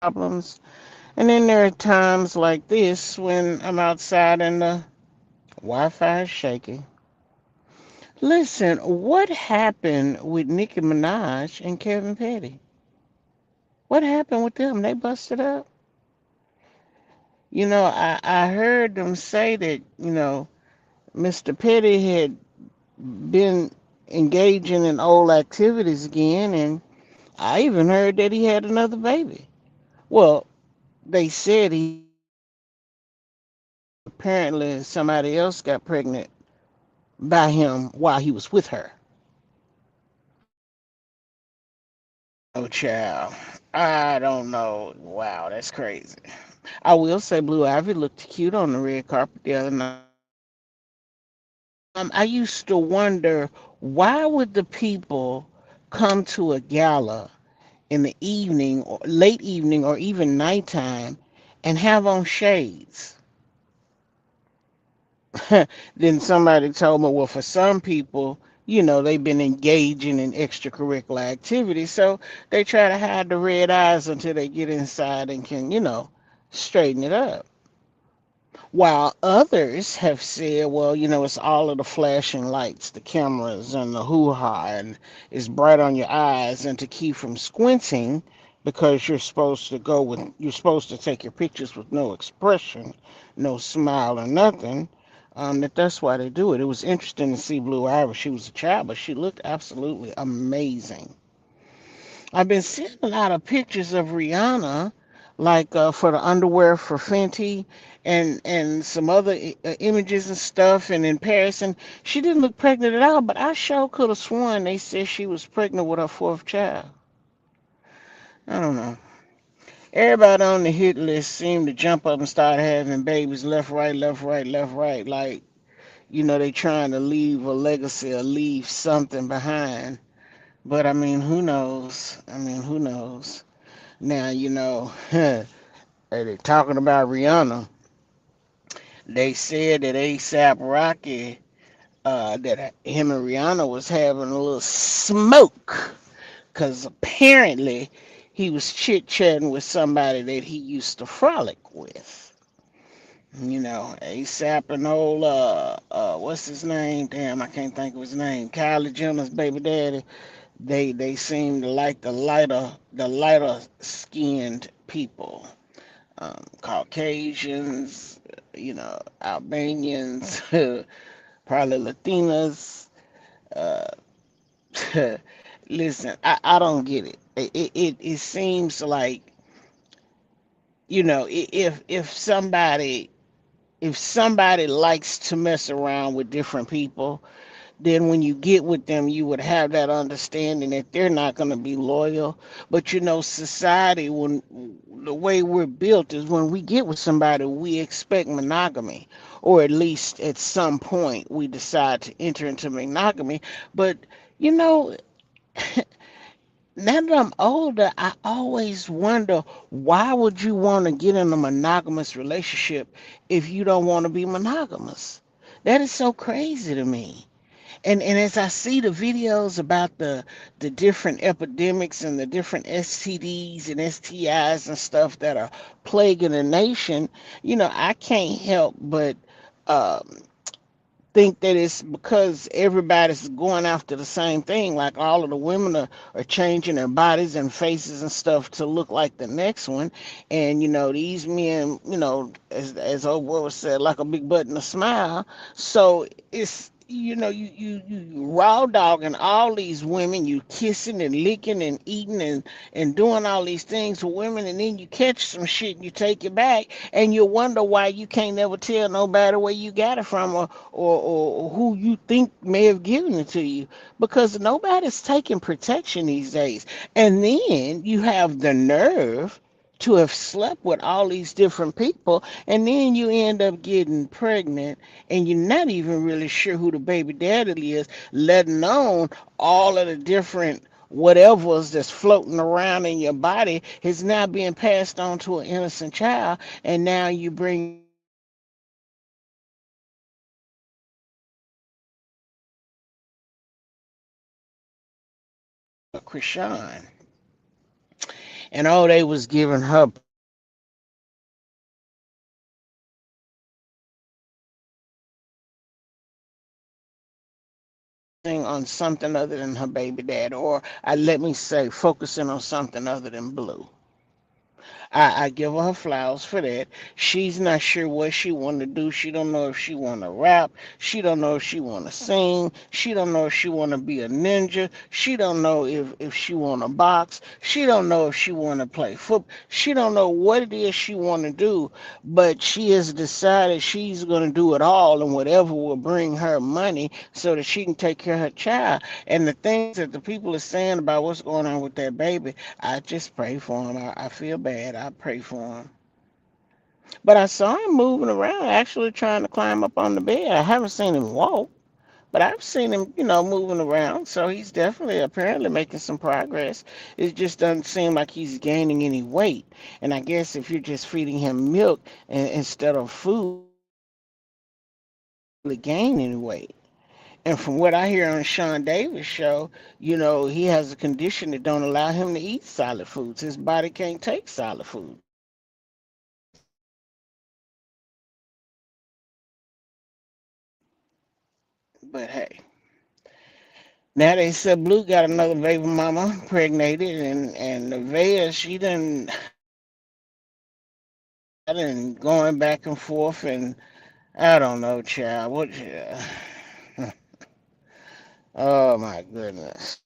problems. And then there are times like this when I'm outside and the Wi-Fi is shaky. Listen, what happened with Nicki Minaj and Kevin Petty? What happened with them? They busted up. I heard them say that, Mr. Petty had been engaging in old activities again, and I even heard that he had another baby. Well, they said he had another baby, but apparently somebody else got pregnant by him while he was with her. I don't know, child. I don't know. Wow, that's crazy. I will say Blue Ivy looked cute on the red carpet the other night. I used to wonder, why would the people come to a gala in the evening or late evening or even nighttime and have on shades? Then somebody told me, well, for some people, they've been engaging in extracurricular activities, so they try to hide the red eyes until they get inside and can, straighten it up. While others have said, well, it's all of the flashing lights, the cameras, and the hoo ha, and it's bright on your eyes, and to keep from squinting because you're supposed to take your pictures with no expression, no smile or nothing. That's why they do it. It was interesting to see Blue Ivy. She was a child, but she looked absolutely amazing. I've been seeing a lot of pictures of Rihanna, like for the underwear for Fenty, and some other images and stuff, and in Paris, and she didn't look pregnant at all. But I sure could have sworn they said she was pregnant with her fourth child. I don't know. Everybody on the hit list seemed to jump up and start having babies left, right, left, right, left, right. Like, they trying to leave a legacy or leave something behind. But I mean, who knows? I mean, who knows? Now, they're talking about Rihanna. They said that ASAP Rocky, that him and Rihanna was having a little smoke, because apparently he was chit chatting with somebody that he used to frolic with. ASAP and old, what's his name? Damn, I can't think of his name. Kylie Jenner's baby daddy. They seem to like the lighter skinned people, Caucasians, Albanians, probably Latinas. Uh, Listen, I don't get it. It seems like, if somebody likes to mess around with different people, then when you get with them, you would have that understanding that they're not going to be loyal. But society, when the way we're built is when we get with somebody, we expect monogamy, or at least at some point we decide to enter into monogamy. But you know, now that I'm older, I always wonder, why would you want to get in a monogamous relationship if you don't want to be monogamous? That is so crazy to me. And as I see the videos about the different epidemics and the different STDs and STIs and stuff that are plaguing the nation, I can't help but um, think that it's because everybody's going after the same thing. Like, all of the women are changing their bodies and faces and stuff to look like the next one. And, these men, as old boy was said, like a big butt and a smile. So it's, you raw dogging all these women, you kissing and licking and eating and doing all these things to women, and then you catch some shit and you take it back, and you wonder why you can't never tell nobody where you got it from, or who you think may have given it to you, because nobody's taking protection these days. And then you have the nerve to have slept with all these different people, and then you end up getting pregnant, and you're not even really sure who the baby daddy is, let alone all of the different whatever's that's floating around in your body is now being passed on to an innocent child. And now you bring in Krishan. and oh, they was giving her on something other than her baby dad, or let me say, focusing on something other than Blue. I give her flowers for that. She's not sure what she want to do. She don't know if she want to rap. She don't know if she want to sing. She don't know if she want to be a ninja. She don't know if she want to box. She don't know if she want to play football. She don't know what it is she want to do, but she has decided she's going to do it all and whatever will bring her money so that she can take care of her child. And the things that the people are saying about what's going on with that baby, I just pray for him. I feel bad. I pray for him. But I saw him moving around, actually trying to climb up on the bed. I haven't seen him walk, but I've seen him, moving around. So he's definitely apparently making some progress. It just doesn't seem like he's gaining any weight. And I guess if you're just feeding him milk instead of food, he gain any weight. And from what I hear on Sean Davis' show, he has a condition that don't allow him to eat solid foods. His body can't take solid food. But hey, now they said Blue got another baby mama pregnated, and Nevaeh, I done going back and forth, and I don't know, child. What? Oh my goodness.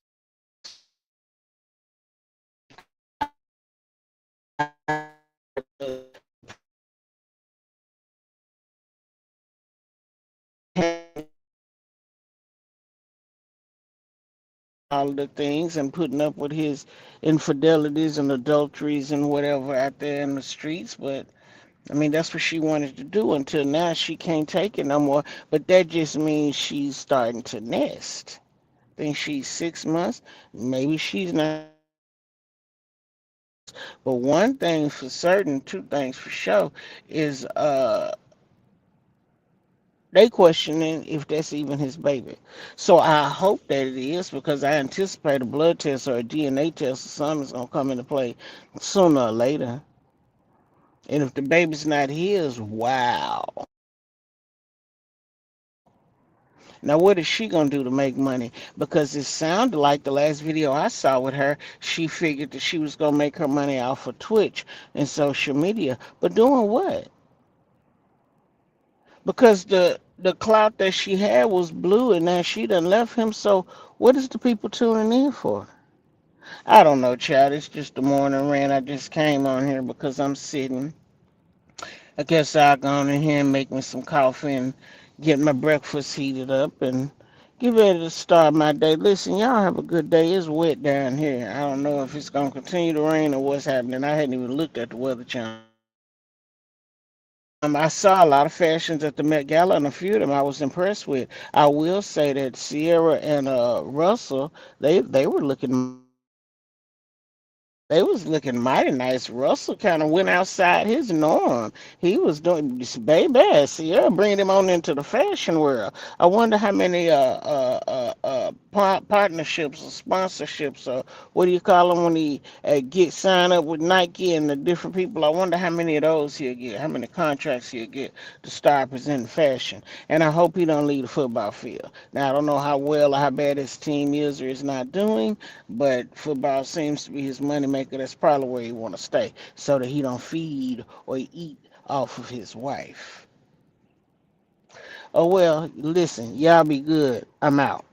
All the things and putting up with his infidelities and adulteries and whatever out there in the streets, but I mean, that's what she wanted to do until now she can't take it no more. But that just means she's starting to nest. I think she's 6 months. Maybe she's not. But one thing for certain, two things for sure, is they questioning if that's even his baby. So I hope that it is because I anticipate a blood test or a DNA test or something's gonna come into play sooner or later. And if the baby's not his, wow. Now, what is she gonna do to make money? Because it sounded like the last video I saw with her, she figured that she was gonna make her money off of Twitch and social media. But doing what? Because the clout that she had was Blue, and now she done left him. So what is the people tuning in for? I don't know, child. It's just the morning rant. I just came on here because I'm sitting. I guess I'll go on in here and make me some coffee and get my breakfast heated up and get ready to start my day. Listen, y'all have a good day. It's wet down here. I don't know if it's going to continue to rain or what's happening. I hadn't even looked at the weather channel. I saw a lot of fashions at the Met Gala, and a few of them I was impressed with. I will say that Sierra and Russell, they were looking. They was looking mighty nice. Russell kind of went outside his norm. He was doing this baby. Sierra bringing him on into the fashion world. I wonder how many partnerships or sponsorships or what do you call them when he get signed up with Nike and the different people. I wonder how many of those he'll get. How many contracts he'll get to start presenting fashion. And I hope he don't leave the football field. Now I don't know how well or how bad his team is or is not doing, but football seems to be his moneymaker. That's probably where he want to stay, so that he don't feed or eat off of his wife. Oh well, listen, y'all be good. I'm out.